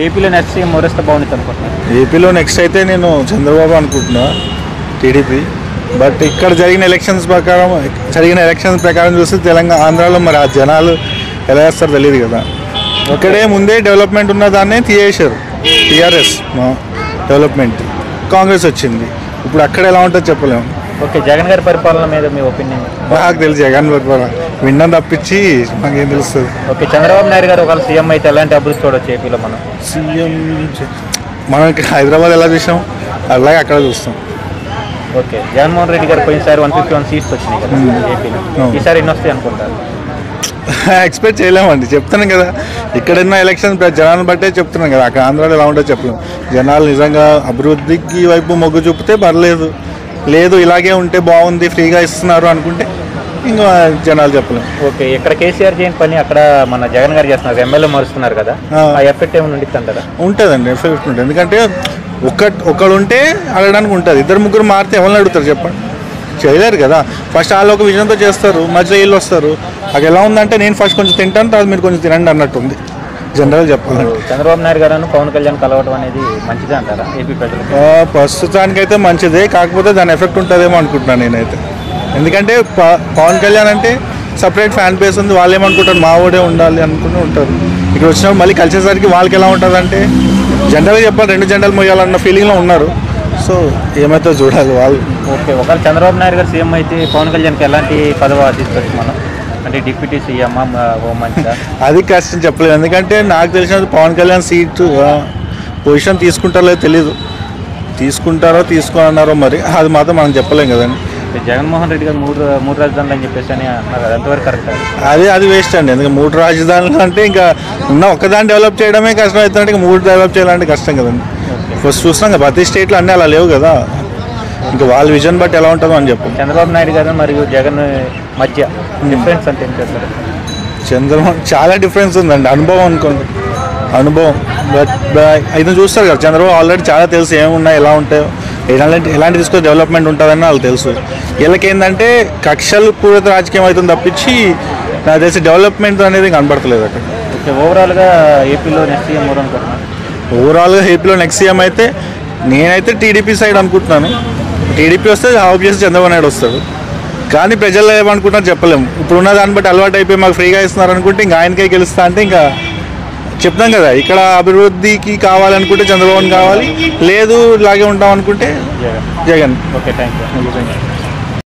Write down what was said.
ఏపీలో next CM ఎవరిస్తే బాగుంటుంది అనుకుంటున్నాను? ఏపీలో నెక్స్ట్ అయితే నేను చంద్రబాబు అనుకుంటున్నా, టీడీపీ. బట్ ఇక్కడ జరిగిన ఎలక్షన్స్ ప్రకారం చూస్తే ఆంధ్రాలో మరి ఆ జనాలు ఎలా చేస్తారో తెలియదు కదా. ఇక్కడే ముందే డెవలప్మెంట్ ఉన్న దాన్నే తీసేశారు. టీఆర్ఎస్ డెవలప్మెంట్, కాంగ్రెస్ వచ్చింది. ఇప్పుడు అక్కడ ఎలా ఉంటుందో చెప్పలేము. ఓకే, జగన్ గారి పరిపాలన మీద మీ ఒపీనియన్? నాకు తెలిసి జగన్ పరిపాలన విన్నాం తప్పించి మాకేం తెలుస్తుంది. ఓకే, చంద్రబాబు నాయుడు గారు ఒకవేళ సీఎం అయితే ఎలాంటి అభివృద్ధి చూడవచ్చు ఏపీలో? సీఎం మనం ఇక్కడ హైదరాబాద్ ఎలా చూసాం అలాగే అక్కడ చూస్తాం. ఓకే, జగన్మోహన్ రెడ్డి గారు పోయినసారి 151 సీట్స్ వచ్చినాయి కదా ఏపీలో, ఈసారి ఎన్ని వస్తాయి అనుకుంటారు? ఎక్స్పెక్ట్ చేయలేమండి, చెప్తున్నాం కదా. ఇక్కడున్న ఎలక్షన్ జనాలను బట్టే చెప్తున్నాం కదా. అక్కడ ఆంధ్రాలో ఎలా ఉంటుందో చెప్పలేము. జనాలు నిజంగా అభివృద్ధికి వైపు మొగ్గు చూపితే పర్లేదు, లేదు ఇలాగే ఉంటే బాగుంది, ఫ్రీగా ఇస్తున్నారు అనుకుంటే ఇంకా జనాలు చెప్పలేము. ఓకే, ఇక్కడ కేసీఆర్ చేయని పని అక్కడ మన జగన్ గారు చేస్తున్నారు, ఎమ్మెల్యే మారుస్తున్నారు కదా, ఆ ఎఫెక్ట్ ఏమైనా ఉండిద్ది అంటారా? ఉంటుందండి, ఎఫెక్ట్ ఉంటుంది. ఎందుకంటే ఒకడు ఉంటే అడగడానికి ఉంటుంది. ఇద్దరు ముగ్గురు మారితే ఎవరిని అడుగుతారు చెప్పండి? చేయలేరు కదా. ఫస్ట్ వాళ్ళు ఒక విజన్తో చేస్తారు, మధ్యలో వీళ్ళు వస్తారు. అది ఎలా ఉందంటే నేను ఫస్ట్ కొంచెం తింటాను, తర్వాత మీరు కొంచెం తినండి అన్నట్టు ఉంది జనరల్గా చెప్పాలంటే. చంద్రబాబు నాయుడు గారు పవన్ కళ్యాణ్ కలవడం అనేది మంచిదే అంటారా ఏపీ ప్రజలకు? ప్రస్తుతానికైతే మంచిదే, కాకపోతే దాని ఎఫెక్ట్ ఉంటుందేమో అనుకుంటున్నాను నేనైతే. ఎందుకంటే పవన్ కళ్యాణ్ అంటే సపరేట్ ఫ్యాన్ బేస్ ఉంది. వాళ్ళు ఏమనుకుంటారు, మా ఓడే ఉండాలి అనుకుని ఉంటారు. ఇక్కడ వచ్చినప్పుడు మళ్ళీ కలిసేసరికి వాళ్ళకి ఎలా ఉంటుంది అంటే జనరల్గా చెప్పాలి, 2 జెండాలు మోయాలన్న ఫీలింగ్లో ఉన్నారు. సో ఏమైతే చూడాలి వాళ్ళు. ఓకే, ఒకవేళ చంద్రబాబు నాయుడు గారు సీఎం అయితే పవన్ కళ్యాణ్కి ఎలాంటి పదవి ఆశిస్తుంది మనం? అంటే డిప్యూటీ సీఎం, హోంమంత్రి? అది కష్టం చెప్పలేదు. ఎందుకంటే నాకు తెలిసినది పవన్ కళ్యాణ్ సీటు పొజిషన్ తీసుకుంటారో తెలీదు. తీసుకుంటారో తీసుకోనన్నారో మరి అది మాత్రం మనం చెప్పలేం కదండి. జగన్మోహన్ రెడ్డి గారు మూడు రాజధానులు అని చెప్పేసి అని అన్నారు, ఎంతవరకు కరెక్ట్? అది వేస్ట్ అండి. ఎందుకంటే 3 రాజధానులు అంటే ఇంకా ఉన్న ఒక్కదాన్ని డెవలప్ చేయడమే కష్టం అవుతుందంటే ఇంకా 3 డెవలప్ చేయాలంటే కష్టం కదండి. ఫస్ట్ చూస్తున్నాం కదా, ప్రతి స్టేట్లో అన్నీ అలా లేవు కదా. ఇంకా వాళ్ళ విజన్ బట్టి ఎలా ఉంటుందో అని చెప్పు. చంద్రబాబు నాయుడు గారు మరియు జగన్ మధ్య డిఫరెన్స్ అంటే ఏం చేస్తారు? చంద్రబాబు చాలా డిఫరెన్స్ ఉందండి. అనుభవం అనుకోండి, అనుభవం. బట్ అయితే చూస్తారు కదా, చంద్రబాబు ఆల్రెడీ చాలా తెలుసు ఏమున్నాయి, ఎలా ఉంటాయో, ఎలాంటి తీసుకొని డెవలప్మెంట్ ఉంటుందని వాళ్ళు తెలుసు. వీళ్ళకి ఏంటంటే కక్షలు పూరిత రాజకీయం అవుతుంది తప్పించి నాకు తెలిసి డెవలప్మెంట్ అనేది కనబడతలేదు అక్కడ. ఓకే, ఓవరాల్గా ఏపీలో నెక్స్ట్ సీఎం ఎవరు అనుకుంటున్నాను? ఓవరాల్గా ఏపీలో నెక్స్ట్ సీఎం అయితే నేనైతే టీడీపీ సైడ్ అనుకుంటున్నాను. టీడీపీ వస్తే ఆబ్వియస్లీ చంద్రబాబు నాయుడు వస్తాడు. కానీ ప్రజలు ఏమనుకుంటున్నారు చెప్పలేము. ఇప్పుడున్న దాన్ని బట్టి అలవాటు అయిపోయి మాకు ఫ్రీగా ఇస్తున్నారు అనుకుంటే ఇంకా ఆయనకే గెలుస్తా అంటే ఇంకా చెప్తాం కదా. ఇక్కడ అభివృద్ధికి కావాలనుకుంటే చంద్రబాబు కావాలి, లేదు ఇలాగే ఉంటాం అనుకుంటే జగన్. Okay, thank you.